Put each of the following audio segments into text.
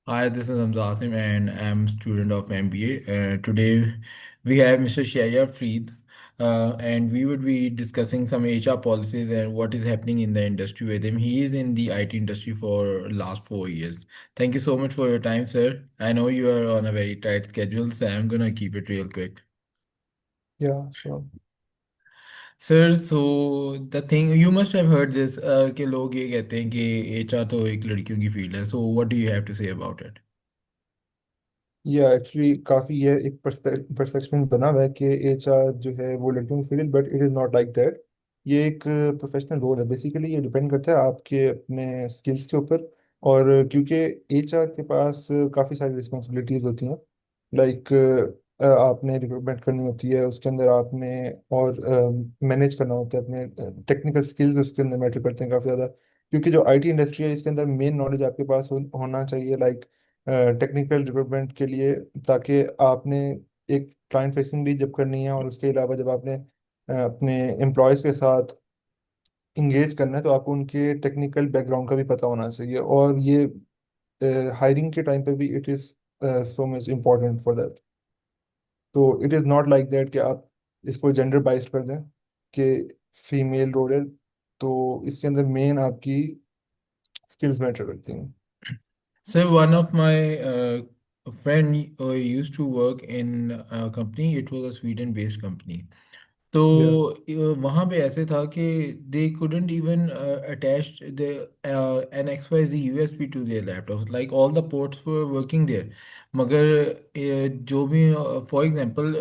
Hi, this is Hamza Asim and I'm student of MBA. Today we have Mr. Shahya Freed and we would be discussing some HR policies and what is happening in the industry with him. He is in the IT industry for last 4 years. Thank you so much for your time, sir. I know you are on a very tight schedule, so I'm gonna keep it real quick. Yeah, sure. Sir, so the thing you must have heard this कि लोग ये कहते हैं कि HR तो एक लड़कियों की फील्ड है. So what do you have to say about it? या एक्चुअली काफ़ी यह एक परसेप्शन बना हुआ है कि एचआर जो है वो लड़कियों की field, but it is not like that. ये एक प्रोफेशनल रोल है। बेसिकली ये डिपेंड करता है आपके अपने स्किल्स के ऊपर। और क्योंकि एचआर के पास काफ़ी सारी रिस्पॉन्सिबिलिटीज़ होती हैं। लाइक आपने रिक्रूटमेंट करनी होती है, उसके अंदर आपने और मैनेज करना होता है अपने टेक्निकल स्किल्स, उसके अंदर मैटर करते हैं काफ़ी ज़्यादा। क्योंकि जो आईटी इंडस्ट्री है इसके अंदर मेन नॉलेज आपके पास होना चाहिए, लाइक टेक्निकल रिक्रूटमेंट के लिए, ताकि आपने एक क्लाइंट फेसिंग भी जब करनी है और उसके अलावा जब आपने अपने एम्प्लॉयज़ के साथ इंगेज करना है तो आपको उनके टेक्निकल बैकग्राउंड का भी पता होना चाहिए। और ये हायरिंग के टाइम पे भी it is so much important for that. तो it is not like that कि आप इसको जेंडर बाइज कर दें कि फीमेल रोल है। तो इसके अंदर मेन आपकी स्किल्स मैटर करती हैं। So one of my friend used to work in a company. It was a Sweden-based company. तो या वहाँ पे ऐसे था कि they couldn't even attach the an XYZ USB to their laptops. Like all the ports were working there. मगर जो भी for example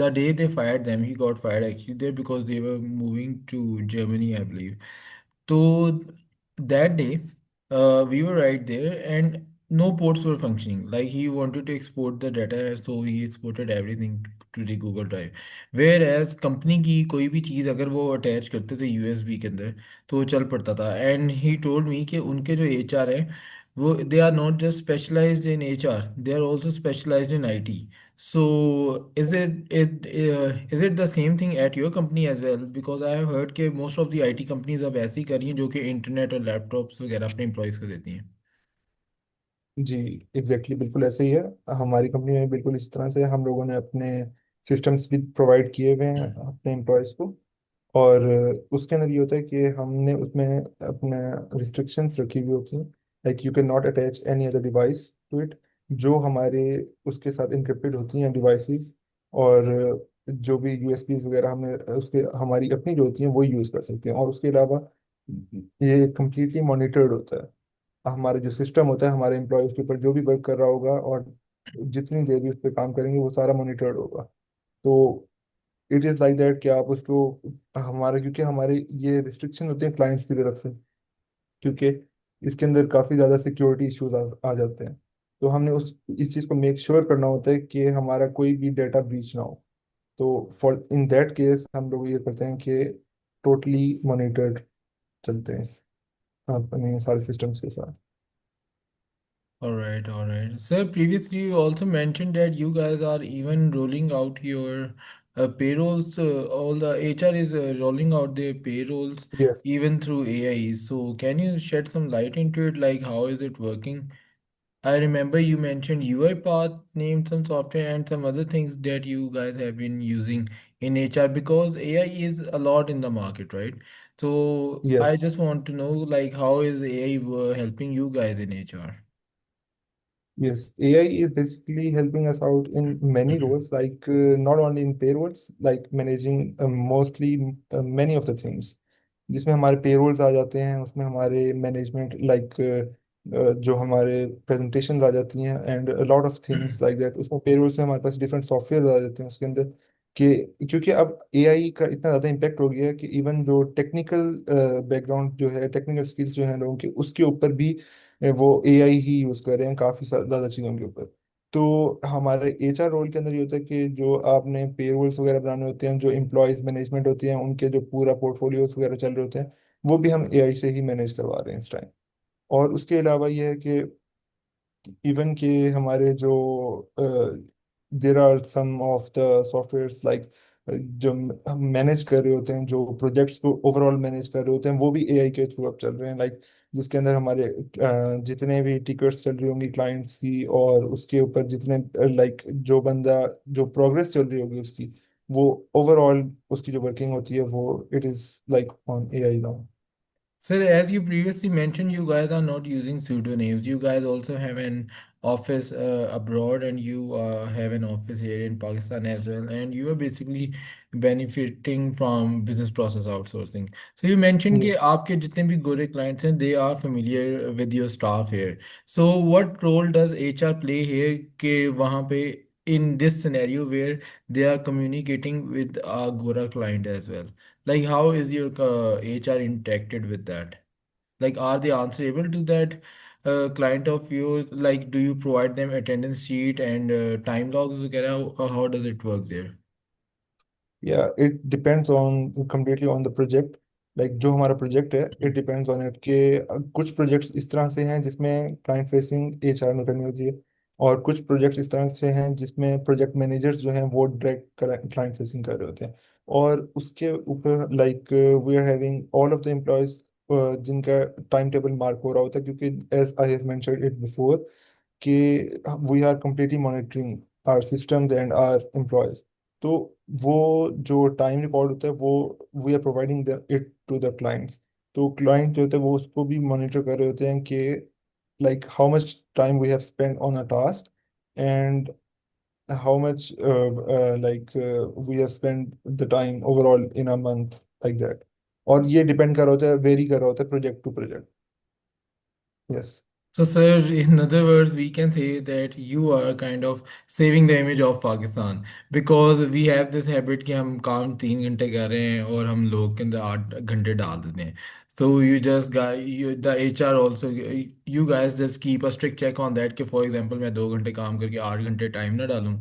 the day they fired them, he got fired actually there because they were moving to Germany, I believe. So that day, we were right there and no ports were functioning. Like he wanted to export the data, so he exported everything to the Google Drive. Whereas company की कोई भी चीज़ अगर वो attach करते थे USB के अंदर तो वो चल पड़ता था. एंड ही टोल्ड मी कि उनके जो एचआर है वो they are not just specialised in HR, they are also specialised in IT. So is it the same thing at your company as well? Because I have heard कि most of the IT companies अब ऐसी कर रही हैं जो कि internet और laptops वगैरह अपने एम्प्लॉयज़ को देती हैं. जी, एग्जैक्टली बिल्कुल ऐसे ही है। हमारी कंपनी में बिल्कुल इस तरह से हम लोगों ने अपने सिस्टम्स भी प्रोवाइड किए हुए हैं अपने एम्प्लॉयज़ को। और उसके अंदर ये होता है कि हमने उसमें अपने रिस्ट्रिक्शंस रखी हुई होती हैं। Like you can not attach any other device to it, जो हमारे उसके साथ इंक्रिप्टेड होती हैं डिवाइसेस। और जो भी यूएसबीज वगैरह हमने उसके हमारी अपनी जो होती हैं वो यूज़ कर सकते हैं। और उसके अलावा ये कम्प्लीटली मॉनिटर्ड होता है। हमारा जो सिस्टम होता है हमारे एम्प्लॉय उसके ऊपर जो भी वर्क कर रहा होगा और जितनी देर भी उस पर काम करेंगे वो सारा मॉनिटर्ड होगा। तो इट इज़ लाइक दैट कि आप उसको हमारे क्योंकि हमारे ये रिस्ट्रिक्शन होते हैं क्लाइंट्स की तरफ से, क्योंकि इसके अंदर काफ़ी ज़्यादा सिक्योरिटी इश्यूज आ जाते हैं। तो हमने उस इस चीज़ को मेक श्योर करना होता है कि हमारा कोई भी डेटा ब्रीच ना हो। तो फॉर इन दैट केस हम लोग ये करते हैं कि टोटली मॉनिटर्ड चलते हैं अपने सारे सिस्टम्स के साथ। All right, all right. Sir, previously you also mentioned that you guys are even rolling out your payrolls. All the HR is rolling out their payrolls yes. even through AI. So can you shed some light into it? Like how is it working? I remember you mentioned UiPath, named some software and some other things that you guys have been using in HR because AI is a lot in the market, right? So I yes. just want to know like how is AI helping you guys in HR? Yes, AI is basically helping us out in many roles, like not only in payrolls, like managing mostly many of the things, जिसमें हमारे payrolls आ जाते हैं, उसमें हमारे management like जो हमारे presentations आ जाती हैं and lot of things like that. उसमें पेरोल्स में हमारे पास डिफरेंट सॉफ्टवेयर आ जाते हैं उसके अंदर। कि क्योंकि अब एआई का इतना ज़्यादा इम्पैक्ट हो गया है कि इवन जो टेक्निकल बैकग्राउंड जो है, टेक्निकल स्किल्स जो हैं लोगों के, उसके ऊपर भी वो एआई ही यूज़ कर रहे हैं काफ़ी ज़्यादा चीज़ों के ऊपर। तो हमारे एचआर रोल के अंदर ये होता है कि जो आपने पेरोल्स वगैरह बनाने होते हैं, जो एम्प्लॉयज़ मैनेजमेंट होती हैं, उनके जो पूरा पोर्टफोलियोज वगैरह चल रहे होते हैं, वो भी हम एआई से ही मैनेज करवा रहे हैं इस टाइम। और उसके अलावा ये है कि इवन के हमारे जो there are some of the softwares like जो हम मैनेज कर रहे होते हैं, जो प्रोजेक्ट्स को ओवरऑल मैनेज कर रहे होते हैं, वो भी एआई के थ्रू अब चल रहे हैं। लाइक जिसके अंदर हमारे जितने भी टिकट्स चल रही होंगी क्लाइंट्स की, और उसके ऊपर जितने लाइक जो बंदा जो प्रोग्रेस चल रही होगी उसकी, वो ओवरऑल उसकी जो वर्किंग होती है वो it is like on AI now. Sir, as you previously mentioned, you guys are not using pseudonyms. You guys also have an office abroad, and you have an office here in Pakistan as well. And you are basically benefiting from business process outsourcing. So you mentioned कि आपके जितने भी गोरे clients हैं, they are familiar with your staff here. So what role does HR play here कि वहाँ पे in this scenario where they are communicating with a Gora client as well? Like, how is your HR interacted with that? Like, are they answerable to that client of yours? Like, do you provide them attendance sheet and time logs? वगैरह? How does it work there? या it depends on completely on the project. Like जो हमारा project है it depends on it के कुछ projects इस तरह से हैं जिसमें क्लाइंट फेसिंग एचआर ने करनी होती है, और कुछ प्रोजेक्ट्स इस तरह से हैं जिसमें प्रोजेक्ट मैनेजर्स जो हैं वो डायरेक्ट क्लाइंट फेसिंग कर रहे होते हैं। और उसके ऊपर like we are having all of the employees जिनका टाइम टेबल मार्क हो रहा होता है, क्योंकि as I have mentioned it before कि we are completely monitoring our systems and our employees. तो वो जो टाइम रिकॉर्ड होता है वो we are providing it to the clients. तो क्लाइंट जो होते हैं वो उसको भी मॉनिटर कर रहे होते हैं कि like how much time we have spent on a task, and how much we have spent the time overall in a month, like that। और ये डिपेंड कर रहा होता है, वेरी कर रहा होता है project to project. Yes. So, sir, in other words, we can say that you are kind of saving the image of Pakistan because we have this habit कि हम काम 3 घंटे कर रहे हैं और हम लोग के अंदर 8 घंटे डाल देते हैं. So you just guys, the HR also, you guys just keep a strict check on that कि for example मैं 2 घंटे काम करके 8 घंटे टाइम ना डालूं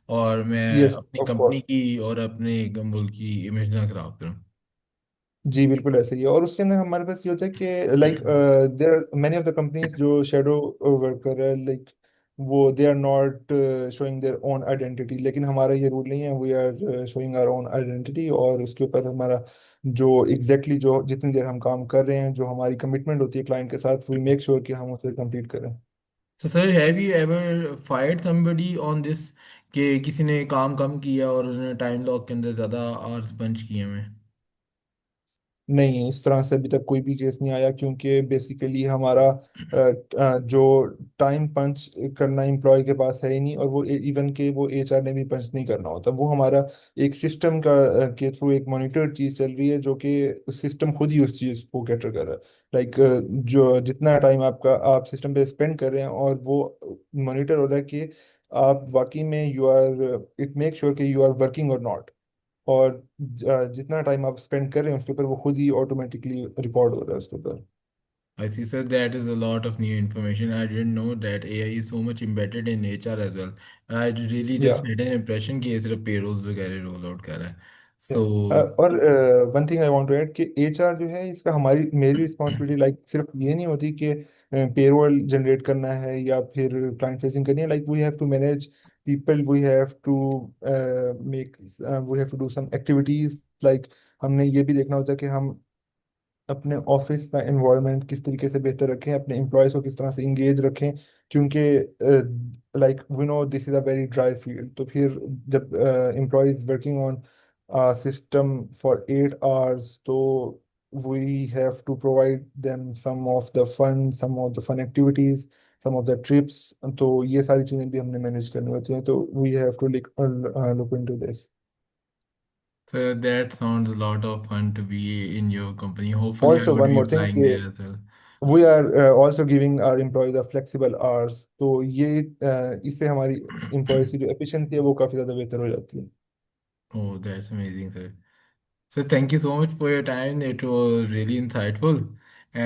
और मैं यस अपनी ऑफ कंपनी कोर्स। की और अपने मुल्क की इमेज ना खराब करूं. जी बिल्कुल ऐसे ही है। और उसके अंदर हमारे पास ये होता है कि like there are many of the companies जो शेडो वर्कर है, लाइक वो they are not showing their own identity, लेकिन हमारा ये रूल नहीं है, we are showing our own identity. और उसके ऊपर हमारा जो एग्जैक्टली जो जितनी देर हम काम कर रहे हैं, जो हमारी कमिटमेंट होती है क्लाइंट के साथ, वी मेक श्योर कि हम उसे कंप्लीट करें। So sir, have you ever fired somebody on this कि किसी ने काम कम किया और उन्होंने टाइम लॉग के अंदर ज़्यादा आवर्स पंच किए हैं? नहीं, इस तरह से अभी तक कोई भी केस नहीं आया, क्योंकि बेसिकली हमारा जो टाइम पंच करना एम्प्लॉय के पास है ही नहीं, और वो इवन के वो एचआर ने भी पंच नहीं करना होता। वो हमारा एक सिस्टम का के थ्रू एक मॉनिटर्ड चीज चल रही है, जो कि सिस्टम खुद ही उस चीज को कैटर कर रहा है। लाइक जो जितना टाइम आपका आप सिस्टम पे स्पेंड कर रहे हैं, और वो मॉनिटर हो रहा है कि आप वाकई में you are it make sure कि यू आर वर्किंग और नॉट। और जितना टाइम आप स्पेंड कर रहे हैं उसके ऊपर वो खुद ही ऑटोमेटिकली रिकॉर्ड हो रहा है उसके ऊपर। I see, sir. That is a lot of new information. I didn't know that AI is so much embedded in HR as well. I really या just had an impression कि ये सिर्फ payrolls वगैरह रोल आउट कर रहा है. या So, और one thing I want to add कि एचआर जो है इसका हमारी मेरी रिस्पॉन्सिबिलिटी लाइक सिर्फ ये नहीं होती कि पेरोल जनरेट करना है या फिर क्लाइंट फेसिंग करनी है। Like we have to manage people, we have to make we have to do some activities. Like हमने ये भी देखना होता है कि हम अपने ऑफिस का एनवायरनमेंट किस तरीके से बेहतर रखें, अपने एम्प्लॉयज़ को किस तरह से इंगेज रखें, क्योंकि like we know this is a very dry field. तो फिर जब employees working on system for 8 hours, तो we have to provide them some of the fun activities, some of the trips. तो ये सारी चीज़ें भी हमने मैनेज करनी होती हैं, तो we have to look into this. so that sounds a lot of fun to be in your company. Hopefully, I also would one be more thing, applying there as well. We are also giving our employees flexible hours. तो ये इससे हमारी employees की जो efficiency है वो काफ़ी ज़्यादा बेहतर हो जाती है। Oh, that's amazing, sir. So thank you so much for your time. It was really insightful,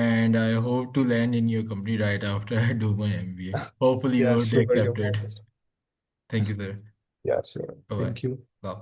and I hope to land in your company right after I do my MBA. Hopefully, you या would sure, accept your it. Most. Thank you, sir. या sure, Bye bye. Thank you. Wow.